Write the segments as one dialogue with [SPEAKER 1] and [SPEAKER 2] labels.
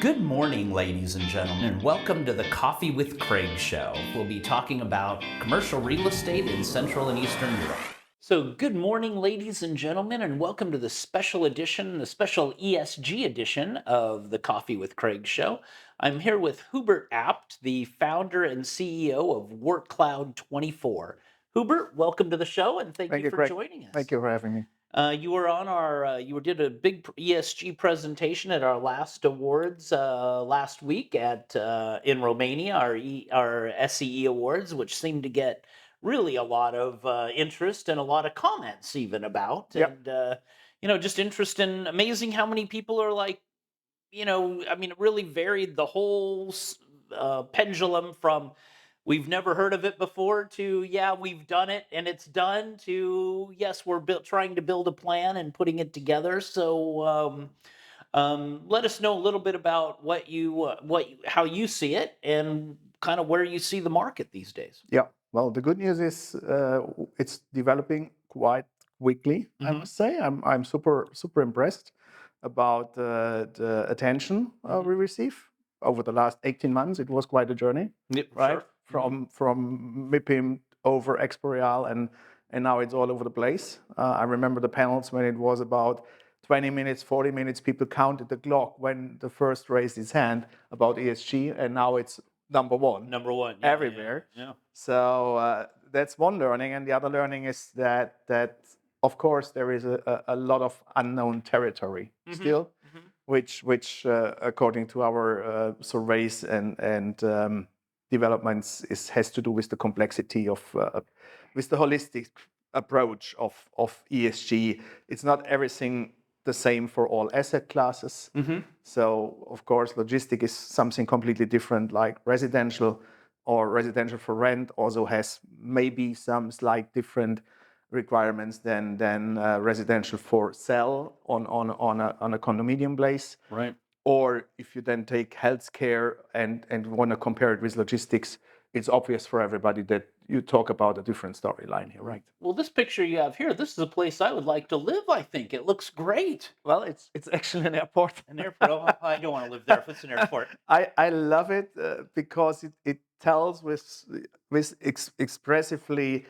[SPEAKER 1] Good morning, ladies and gentlemen, and welcome to the Coffee with Craig show. We'll be talking about commercial real estate in Central and Eastern Europe. So, good morning, ladies and gentlemen, and welcome to the special edition, the special ESG edition of the Coffee with Craig show. I'm here with Hubert Abt, the founder and CEO of workcloud24. Hubert, welcome to the show, and thank
[SPEAKER 2] Thank
[SPEAKER 1] you
[SPEAKER 2] you,
[SPEAKER 1] for
[SPEAKER 2] Craig.
[SPEAKER 1] joining us.
[SPEAKER 2] Thank you for having me.
[SPEAKER 1] You were on you did a big ESG presentation at our last awards last week in Romania, our SEE awards, which seemed to get really a lot of interest and a lot of comments even about,
[SPEAKER 2] Yeah.
[SPEAKER 1] and just interest in amazing how many people are like, I mean, it really varied the whole pendulum from we've never heard of it before to yeah, we've done it and it's done to yes, we're trying to build a plan and putting it together. So let us know a little bit about how you see it and kind of where you see the market these days.
[SPEAKER 2] Yeah. Well, the good news is it's developing quite quickly, I
[SPEAKER 1] Mm-hmm.
[SPEAKER 2] must say. I'm super impressed about the attention
[SPEAKER 1] Mm-hmm.
[SPEAKER 2] we receive over the last 18 months. It was quite a journey,
[SPEAKER 1] Yep,
[SPEAKER 2] right?
[SPEAKER 1] sure. Mm-hmm.
[SPEAKER 2] From MIPIM over Exporeal and now it's all over the place. I remember the panels when it was about 20 minutes, 40 minutes, people counted the clock when the first raised his hand about ESG, and now it's number one
[SPEAKER 1] Number one, yeah,
[SPEAKER 2] everywhere.
[SPEAKER 1] yeah.
[SPEAKER 2] So that's one learning, and the other learning is that of course there is a lot of unknown territory
[SPEAKER 1] Mm-hmm.
[SPEAKER 2] still,
[SPEAKER 1] Mm-hmm.
[SPEAKER 2] which according to our surveys and developments has to do with the complexity of with the holistic approach of ESG. It's not everything the same for all asset classes.
[SPEAKER 1] Mm-hmm.
[SPEAKER 2] So of course, logistic is something completely different, like residential or residential for rent also has maybe some slight different requirements than residential for sell on a condominium place.
[SPEAKER 1] Right.
[SPEAKER 2] Or if you then take healthcare and want to compare it with logistics, it's obvious for everybody that you talk about a different storyline here, right?
[SPEAKER 1] Well, this picture you have here, this is a place I would like to live, I think. It looks great.
[SPEAKER 2] Well, it's actually an airport.
[SPEAKER 1] An airport. Oh, I don't want to live there if it's an airport.
[SPEAKER 2] I love it because it tells with expressively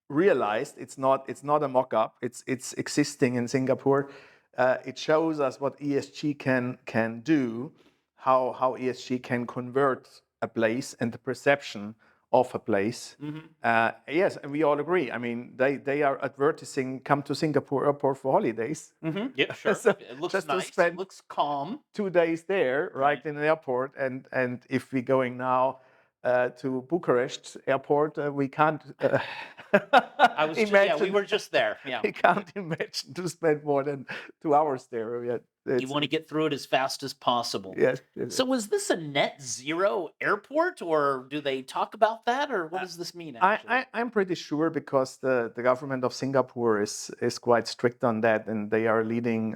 [SPEAKER 2] realized it's not a mock-up. It's existing in Singapore. It shows us what ESG can do, how ESG can convert a place and the perception of a place.
[SPEAKER 1] Mm-hmm.
[SPEAKER 2] Yes, and we all agree. I mean, they are advertising come to Singapore airport for holidays.
[SPEAKER 1] Mm-hmm. Yeah, sure.
[SPEAKER 2] So
[SPEAKER 1] It looks
[SPEAKER 2] just to
[SPEAKER 1] nice. It
[SPEAKER 2] spend
[SPEAKER 1] looks calm.
[SPEAKER 2] 2 days there, right,
[SPEAKER 1] Right.
[SPEAKER 2] in an airport, and if we're going now to Bucharest airport, we can't
[SPEAKER 1] Yeah, we
[SPEAKER 2] imagine.
[SPEAKER 1] were just there. Yeah.
[SPEAKER 2] We can't imagine to spend more than 2 hours there. Yeah,
[SPEAKER 1] You want to get through it as fast as possible.
[SPEAKER 2] yes, yes, yes.
[SPEAKER 1] So is this a net zero airport or do they talk about that or what does this mean actually?
[SPEAKER 2] I'm pretty sure because the government of Singapore is quite strict on that, and they are leading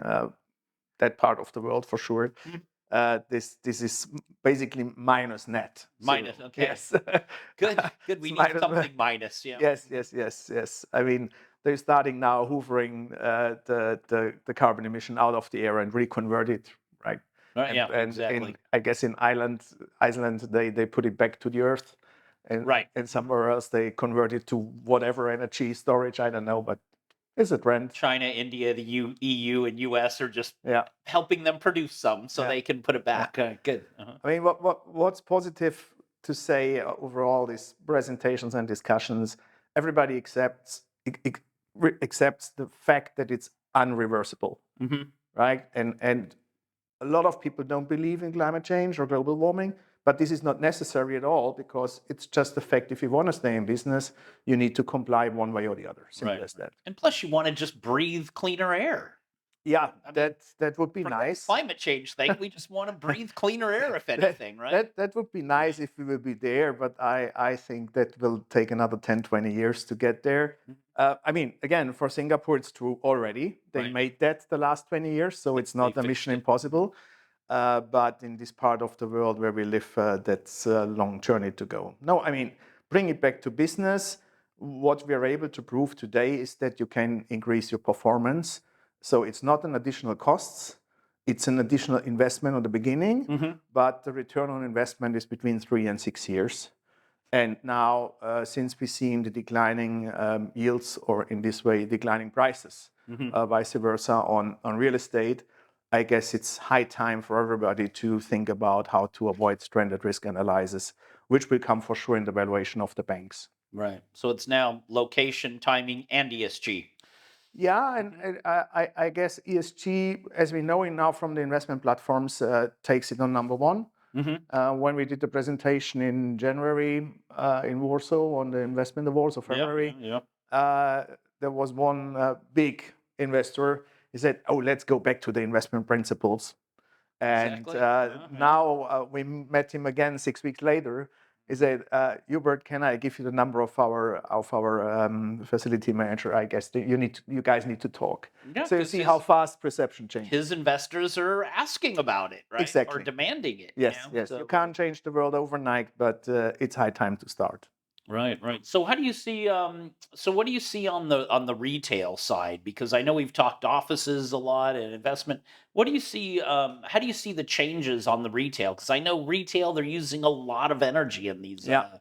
[SPEAKER 2] that part of the world for sure.
[SPEAKER 1] Mhm.
[SPEAKER 2] This is basically minus net.
[SPEAKER 1] Minus,
[SPEAKER 2] Zero.
[SPEAKER 1] okay.
[SPEAKER 2] Yes.
[SPEAKER 1] Good. Good. We
[SPEAKER 2] It's
[SPEAKER 1] need
[SPEAKER 2] minus.
[SPEAKER 1] something minus. Yeah.
[SPEAKER 2] Yes, yes, yes, yes. I mean, they're starting now hoovering the carbon emission out of the air and reconvert it, right?
[SPEAKER 1] Right. Yeah,
[SPEAKER 2] And
[SPEAKER 1] exactly.
[SPEAKER 2] I guess in Iceland they put it back to the earth,
[SPEAKER 1] Right.
[SPEAKER 2] and somewhere else they convert it to whatever energy storage. I don't know, but it's a trend.
[SPEAKER 1] China, India, the EU, and US are just
[SPEAKER 2] Yeah,
[SPEAKER 1] helping them produce some so
[SPEAKER 2] yeah,
[SPEAKER 1] they can put it
[SPEAKER 2] yeah.
[SPEAKER 1] back. Good. Uh-huh.
[SPEAKER 2] I mean, what's positive to say overall these presentations and discussions? Everybody accepts the fact that it's unreversible,
[SPEAKER 1] Hmm.
[SPEAKER 2] right? And a lot of people don't believe in climate change or global warming, but this is not necessary at all because it's just the fact. If you want to stay in business, you need to comply one way or the other. Simple
[SPEAKER 1] Right.
[SPEAKER 2] as that.
[SPEAKER 1] And plus, you want to just breathe cleaner air.
[SPEAKER 2] Yeah,
[SPEAKER 1] I mean,
[SPEAKER 2] that would be
[SPEAKER 1] forget the
[SPEAKER 2] nice.
[SPEAKER 1] climate change thing. We just want to breathe cleaner air, if
[SPEAKER 2] that,
[SPEAKER 1] anything, right?
[SPEAKER 2] that would be nice if we will be there, but I think that will take another 10, 20 years to get there.
[SPEAKER 1] Mhm.
[SPEAKER 2] I mean, again, for Singapore, it's true already. They
[SPEAKER 1] Right.
[SPEAKER 2] made that the last 20 years, so it's
[SPEAKER 1] They
[SPEAKER 2] not a
[SPEAKER 1] fixed
[SPEAKER 2] mission
[SPEAKER 1] it.
[SPEAKER 2] impossible. But in this part of the world where we live, that's a long journey to go. No, I mean, bring it back to business. What we are able to prove today is that you can increase your performance. So it's not an additional costs. it's an additional investment at the beginning,
[SPEAKER 1] Hmm.
[SPEAKER 2] but the return on investment is between 3 and 6 years. And now, since we've seen the declining yields, or in this way, declining prices,
[SPEAKER 1] Hmm.
[SPEAKER 2] vice versa on real estate, I guess it's high time for everybody to think about how to avoid stranded risk analysis, which will come for sure in the valuation of the banks.
[SPEAKER 1] Right. So it's now location, timing, and ESG.
[SPEAKER 2] Yeah, and,
[SPEAKER 1] Hmm.
[SPEAKER 2] and I guess ESG, as we know it now from the investment platforms, takes it on number one.
[SPEAKER 1] Hmm.
[SPEAKER 2] When we did the presentation in January in Warsaw on the investment awards, or
[SPEAKER 1] Yeah. Yeah.
[SPEAKER 2] February,
[SPEAKER 1] Yeah.
[SPEAKER 2] uh, there was one big investor. He said, "Oh, let's go back to the investment principles." And
[SPEAKER 1] Exactly. Yeah. Yeah.
[SPEAKER 2] now we met him again 6 weeks later. He
[SPEAKER 1] Mhm.
[SPEAKER 2] said, "Hubert, can I give you the number of our facility manager? I guess that you guys need to talk."
[SPEAKER 1] Yeah,
[SPEAKER 2] So you
[SPEAKER 1] because
[SPEAKER 2] see how fast perception
[SPEAKER 1] his
[SPEAKER 2] changes.
[SPEAKER 1] investors are asking about it, right? Or
[SPEAKER 2] Exactly.
[SPEAKER 1] demanding it,
[SPEAKER 2] Yes, yes. You
[SPEAKER 1] So
[SPEAKER 2] can't change the world overnight, but it's high time to start.
[SPEAKER 1] right, right. So how do you see so what do you see on the retail side? Because I know we've talked offices a lot and investment. What do you see how do you see the changes on the retail? Because I know retail, they're using a lot of energy in these
[SPEAKER 2] Yeah.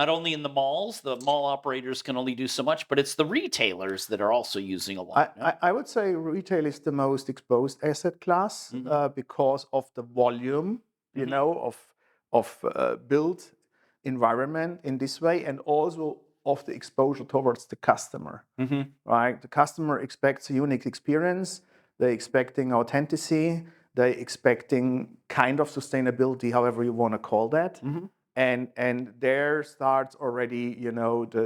[SPEAKER 1] not only in the mall operators can only do so much, but it's the retailers that are also using a lot,
[SPEAKER 2] I,
[SPEAKER 1] no?
[SPEAKER 2] I I would say retail is the most exposed asset class
[SPEAKER 1] Mhm.
[SPEAKER 2] because of the volume,
[SPEAKER 1] Mhm.
[SPEAKER 2] of built environment in this way, and also of the exposure towards the customer.
[SPEAKER 1] Mhm.
[SPEAKER 2] Right, the customer expects a unique experience. They're expecting authenticity. They're expecting kind of sustainability, however you want to call that.
[SPEAKER 1] Mhm.
[SPEAKER 2] And there starts already,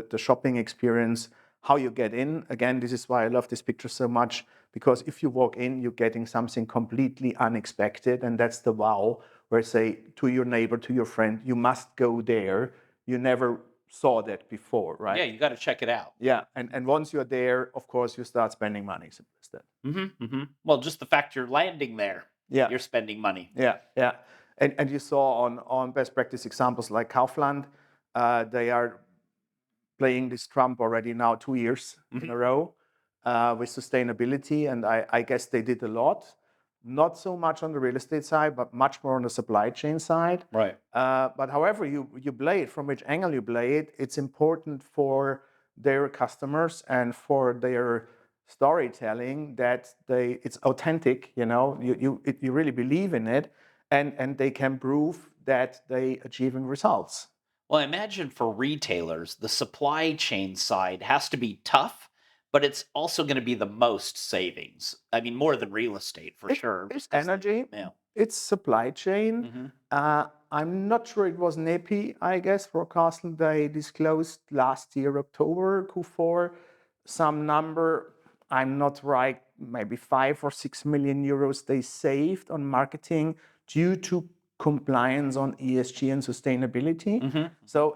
[SPEAKER 2] the shopping experience, how you get in. Again, this is why I love this picture so much, because if you walk in, you're getting something completely unexpected, and that's the wow, where say to your neighbor, to your friend, you must go there. You never saw that before,
[SPEAKER 1] Yeah,
[SPEAKER 2] right?
[SPEAKER 1] you got to check it out.
[SPEAKER 2] Yeah, and once you're there, of course, you start spending money. Simple as that.
[SPEAKER 1] Mhm, mhm. Well, just the fact you're landing there,
[SPEAKER 2] Yeah,
[SPEAKER 1] you're spending money.
[SPEAKER 2] yeah, yeah. And you saw on best practice examples like Kaufland, they are playing this trump already now 2 years in
[SPEAKER 1] Mhm.
[SPEAKER 2] a row with sustainability, and I guess they did a lot. Not so much on the real estate side, but much more on the supply chain side.
[SPEAKER 1] Right.
[SPEAKER 2] But however you play it, from which angle you play it, it's important for their customers and for their storytelling that it's authentic. You really believe in it, and they can prove that they achieving results.
[SPEAKER 1] Well, I imagine for retailers, the supply chain side has to be tough, but it's also going to be the most savings. I mean, more than real estate for sure,
[SPEAKER 2] It's
[SPEAKER 1] just because the
[SPEAKER 2] energy,
[SPEAKER 1] yeah.
[SPEAKER 2] it's supply chain.
[SPEAKER 1] Hmm.
[SPEAKER 2] I'm not sure it was NEPI, I guess, for Castle. They disclosed last year, October, Q4, some number, I'm not right, maybe 5 or 6 million euros they saved on marketing due to compliance on ESG and sustainability.
[SPEAKER 1] Hmm.
[SPEAKER 2] So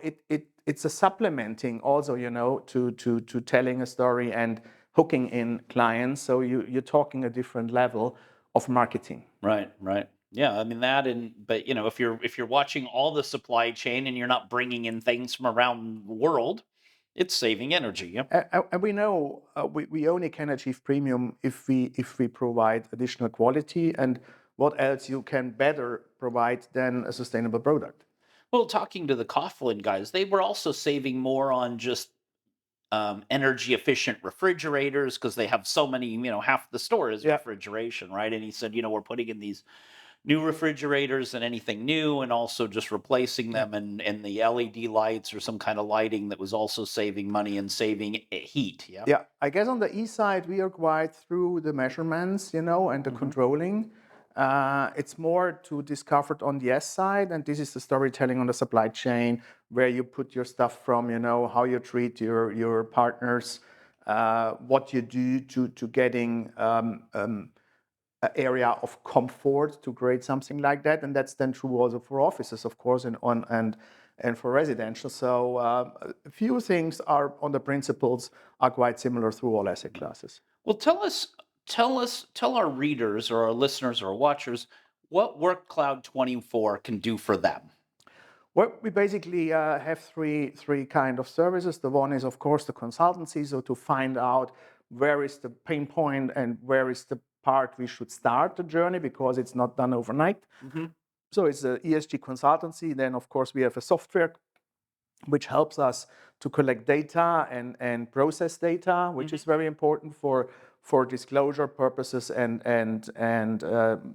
[SPEAKER 2] it's a supplementing also, to telling a story and hooking in clients. So you're talking a different level of marketing.
[SPEAKER 1] Right, right. Yeah, I mean that, and but if you're watching all the supply chain and you're not bringing in things from around the world, it's saving energy. Yeah.
[SPEAKER 2] And we know we only can achieve premium if we provide additional quality. And what else you can better provide than a sustainable product?
[SPEAKER 1] Well, talking to the Coughlin guys, they were also saving more on just energy efficient refrigerators because they have so many, half the store is
[SPEAKER 2] Yeah.
[SPEAKER 1] refrigeration, right? And he said, we're putting in these new refrigerators and anything new, and also just replacing
[SPEAKER 2] Yeah.
[SPEAKER 1] them and the LED lights or some kind of lighting that was also saving money and saving heat. Yeah.
[SPEAKER 2] Yeah, I guess on the east side, we are quite through the measurements, and the
[SPEAKER 1] Hmm.
[SPEAKER 2] controlling. It's more to discover it on the S side, and this is the storytelling on the supply chain, where you put your stuff from, how you treat your partners, what you do to getting an area of comfort to create something like that, and that's then true also for offices, of course, and for residential. So a few things are on the principles are quite similar through all asset classes.
[SPEAKER 1] Well, tell our readers or our listeners or our watchers what Work Cloud 24 can do for them.
[SPEAKER 2] Well, we basically have three kind of services. The one is, of course, the consultancy, so to find out where is the pain point and where is the part we should start the journey because it's not done overnight. So it's an ESG consultancy. Then, of course, we have a software which helps us to collect data and process data, which is very important for disclosure purposes and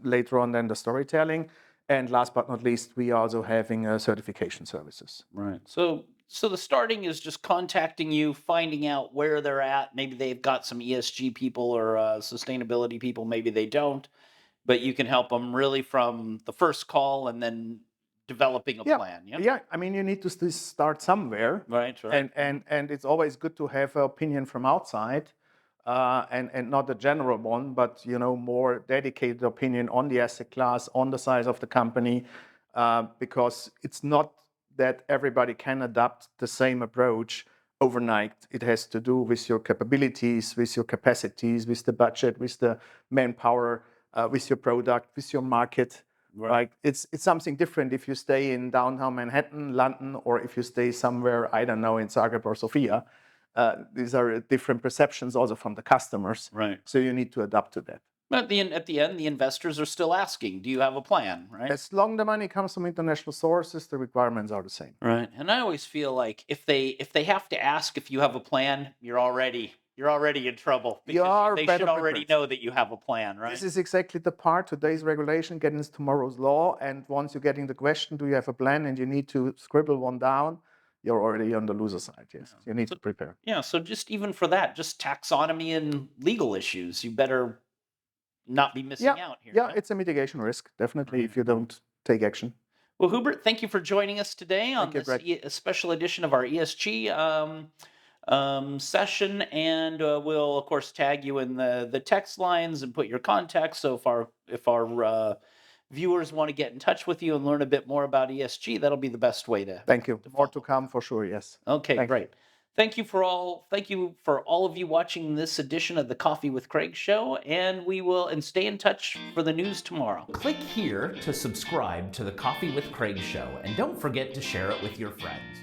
[SPEAKER 2] later on then the storytelling. And last but not least, we are also having certification services.
[SPEAKER 1] Right. So the starting is just contacting you, finding out where they're at. Maybe they've got some ESG people or sustainability people. Maybe they don't, but you can help them really from the first call and then developing a
[SPEAKER 2] Yeah,
[SPEAKER 1] plan. Yeah.
[SPEAKER 2] yeah. I mean, you need to start somewhere,
[SPEAKER 1] Right. Right.
[SPEAKER 2] and it's always good to have an opinion from outside, and not a general one, but more dedicated opinion on the asset class, on the size of the company, because it's not that everybody can adapt the same approach overnight. It has to do with your capabilities, with your capacities, with the budget, with the manpower, with your product, with your market. Right. It's something different if you stay in downtown Manhattan, London, or if you stay somewhere, I don't know, in Zagreb or Sofia. These are different perceptions also from the customers.
[SPEAKER 1] Right.
[SPEAKER 2] So you need to adapt to that.
[SPEAKER 1] But at the end, the investors are still asking, "Do you have a plan?" Right.
[SPEAKER 2] As long the money comes from international sources, the requirements are the same.
[SPEAKER 1] Right. And I always feel like if they have to ask if you have a plan, you're already in trouble
[SPEAKER 2] You
[SPEAKER 1] because
[SPEAKER 2] are
[SPEAKER 1] they
[SPEAKER 2] better
[SPEAKER 1] should already
[SPEAKER 2] prepared.
[SPEAKER 1] know that you have a plan, right?
[SPEAKER 2] This is exactly the part, today's regulation getting into tomorrow's law. And once you're getting the question, do you have a plan, and you need to scribble one down, you're already on the loser side. Yes, you need
[SPEAKER 1] So
[SPEAKER 2] to prepare.
[SPEAKER 1] yeah, so just even for that, just taxonomy and legal issues, you better not be
[SPEAKER 2] Yeah,
[SPEAKER 1] missing out here.
[SPEAKER 2] yeah,
[SPEAKER 1] Yeah?
[SPEAKER 2] it's a mitigation risk, definitely,
[SPEAKER 1] Right.
[SPEAKER 2] if you don't take action.
[SPEAKER 1] Well, Hubert, thank you for joining us today on
[SPEAKER 2] Thank you,
[SPEAKER 1] this
[SPEAKER 2] Greg.
[SPEAKER 1] a special edition of our ESG session, and we'll of course tag you in the text lines and put your contacts. So if our viewers want to get in touch with you and learn a bit more about ESG, that'll be the best way
[SPEAKER 2] Thank you.
[SPEAKER 1] to
[SPEAKER 2] More to
[SPEAKER 1] follow.
[SPEAKER 2] come for sure, yes.
[SPEAKER 1] Okay,
[SPEAKER 2] Thank you.
[SPEAKER 1] great. Thank you for all of you watching this edition of the Coffee with Craig show, and we will and stay in touch for the news tomorrow. Click here to subscribe to the Coffee with Craig show, and don't forget to share it with your friends.